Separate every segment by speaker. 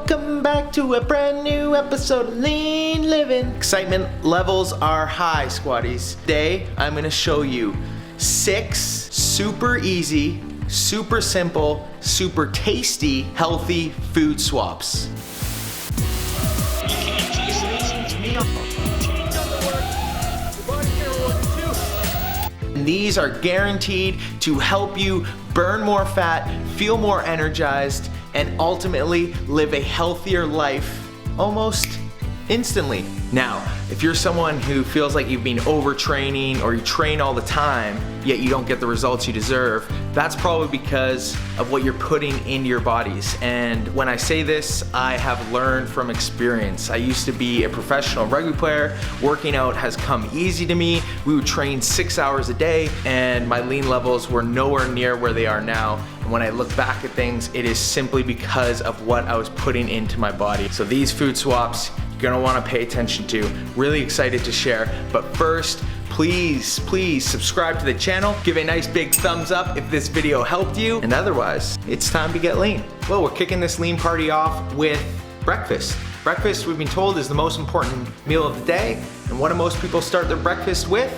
Speaker 1: welcome back to a brand new episode of Lean Living. Excitement levels are high, squaddies. Today, I'm gonna show you 6 super easy, super simple, super tasty, healthy food swaps. And these are guaranteed to help you burn more fat, feel more energized, and ultimately live a healthier life almost instantly. Now, if you're someone who feels like you've been overtraining or you train all the time, yet you don't get the results you deserve, that's probably because of what you're putting into your bodies. And when I say this, I have learned from experience. I used to be a professional rugby player. Working out has come easy to me. We would train 6 hours a day and my lean levels were nowhere near where they are now. And when I look back at things, it is simply because of what I was putting into my body. So these food swaps, you're gonna wanna pay attention to. Really excited to share, but first, please subscribe to the channel. Give a nice big thumbs up if this video helped you, and otherwise, it's time to get lean. Well, we're kicking this lean party off with breakfast. Breakfast, we've been told, is the most important meal of the day, and what do most people start their breakfast with?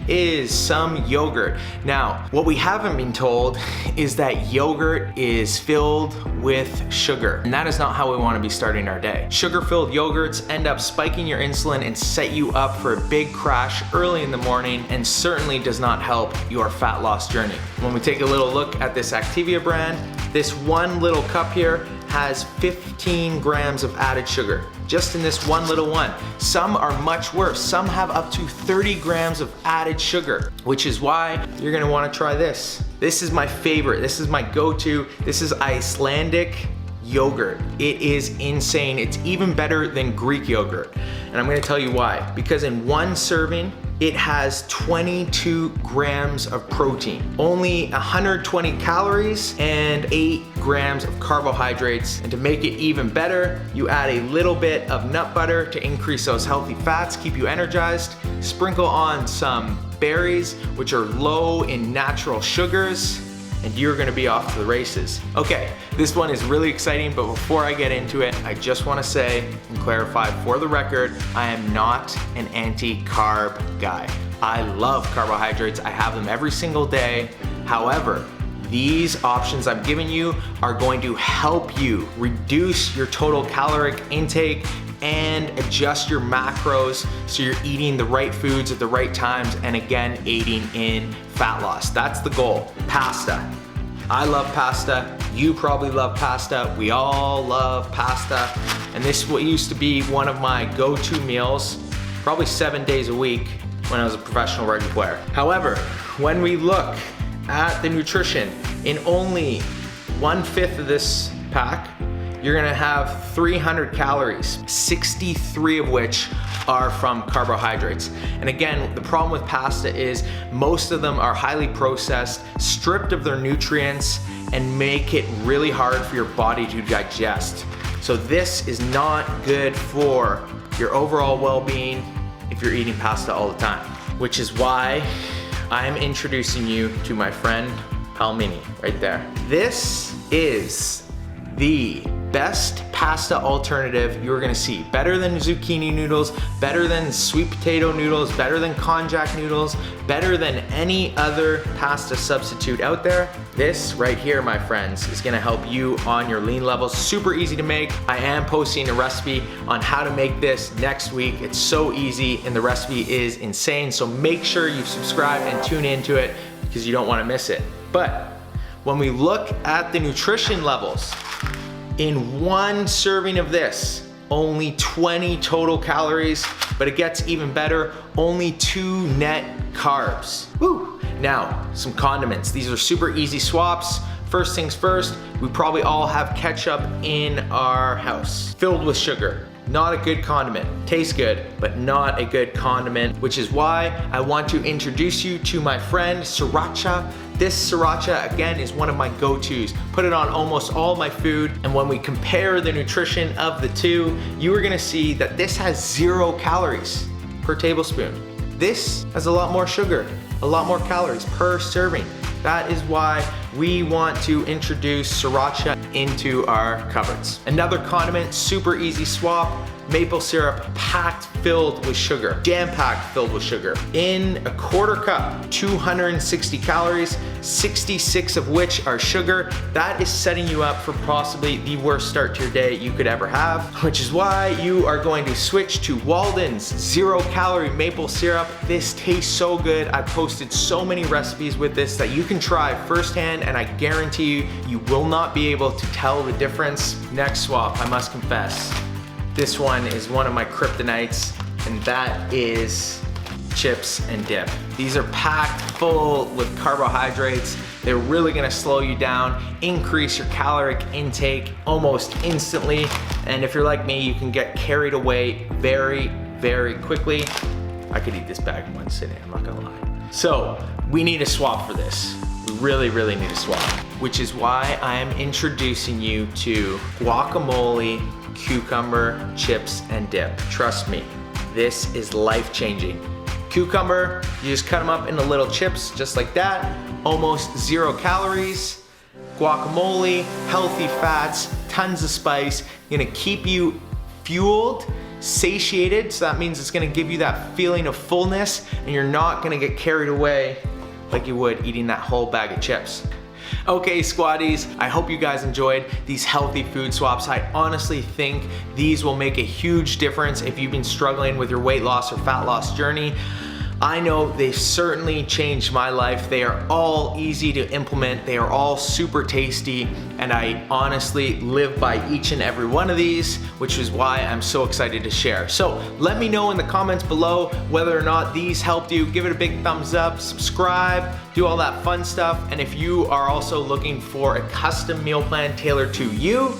Speaker 1: Is some yogurt. Now, what we haven't been told is that yogurt is filled with sugar, and that is not how we want to be starting our day. Sugar-filled yogurts end up spiking your insulin and set you up for a big crash early in the morning, and certainly does not help your fat loss journey. When we take a little look at this Activia brand, this one little cup here has 15 grams of added sugar, just in this one little one. Some are much worse. Some have up to 30 grams of added sugar, which is why you're gonna wanna try this. This is my favorite. This is my go-to. This is Icelandic yogurt. It is insane. It's even better than Greek yogurt. And I'm gonna tell you why. Because in one serving, it has 22 grams of protein, only 120 calories, and 8 grams of carbohydrates. And to make it even better, you add a little bit of nut butter to increase those healthy fats, keep you energized. Sprinkle on some berries, which are low in natural sugars, and you're gonna be off to the races. Okay, this one is really exciting, but before I get into it, I just wanna say and clarify for the record, I am not an anti-carb guy. I love carbohydrates, I have them every single day. However, these options I'm giving you are going to help you reduce your total caloric intake and adjust your macros so you're eating the right foods at the right times, and again, aiding in fat loss. That's the goal. Pasta. I love pasta. You probably love pasta. We all love pasta. And this used to be one of my go-to meals, probably 7 days a week when I was a professional rugby player. However, when we look at the nutrition, in only 1/5 of this pack, you're gonna have 300 calories, 63 of which are from carbohydrates. And again, the problem with pasta is most of them are highly processed, stripped of their nutrients, and make it really hard for your body to digest. So this is not good for your overall well-being if you're eating pasta all the time, which is why I'm introducing you to my friend Palmini, right there. This is the best pasta alternative you're gonna see. Better than zucchini noodles, better than sweet potato noodles, better than konjac noodles, better than any other pasta substitute out there. This right here, my friends, is gonna help you on your lean levels. Super easy to make. I am posting a recipe on how to make this next week. It's so easy and the recipe is insane. So make sure you subscribe and tune into it because you don't wanna miss it. But when we look at the nutrition levels, in one serving of this, only 20 total calories, but it gets even better, only 2 net carbs. Woo! Now, some condiments. These are super easy swaps. First things first, we probably all have ketchup in our house, filled with sugar. Not a good condiment. Tastes good, but not a good condiment, which is why I want to introduce you to my friend Sriracha. This Sriracha, again, is one of my go-tos. Put it on almost all my food, and when we compare the nutrition of the two, you are gonna see that this has 0 calories per tablespoon. This has a lot more sugar, a lot more calories per serving. That is why we want to introduce sriracha into our cupboards. Another condiment, super easy swap, maple syrup packed filled with sugar, jam-packed filled with sugar. In a quarter cup, 260 calories, 66 of which are sugar. That is setting you up for possibly the worst start to your day you could ever have, which is why you are going to switch to Walden's 0-calorie maple syrup. This tastes so good. I've posted so many recipes with this that you can try firsthand, and I guarantee you, you will not be able to tell the difference. Next swap, I must confess, this one is one of my kryptonites, and that is chips and dip. These are packed full with carbohydrates. They're really gonna slow you down, increase your caloric intake almost instantly. And if you're like me, you can get carried away very, very quickly. I could eat this bag in one sitting, I'm not gonna lie. So we need a swap for this. We really, really need a swap, which is why I am introducing you to guacamole, cucumber, chips, and dip. Trust me, this is life-changing. Cucumber, you just cut them up into little chips, just like that. Almost 0 calories. Guacamole, healthy fats, tons of spice. Gonna keep you fueled, satiated, so that means it's gonna give you that feeling of fullness, and you're not gonna get carried away like you would eating that whole bag of chips. Okay, squaddies, I hope you guys enjoyed these healthy food swaps. I honestly think these will make a huge difference if you've been struggling with your weight loss or fat loss journey. I know they certainly changed my life. They are all easy to implement. They are all super tasty, and I honestly live by each and every one of these, which is why I'm so excited to share. So let me know in the comments below whether or not these helped you. Give it a big thumbs up, subscribe, do all that fun stuff. And if you are also looking for a custom meal plan tailored to you,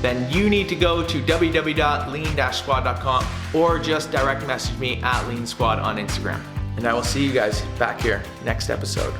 Speaker 1: then you need to go to www.lean-squad.com or just direct message me at LEANSQUAD on Instagram. And I will see you guys back here next episode.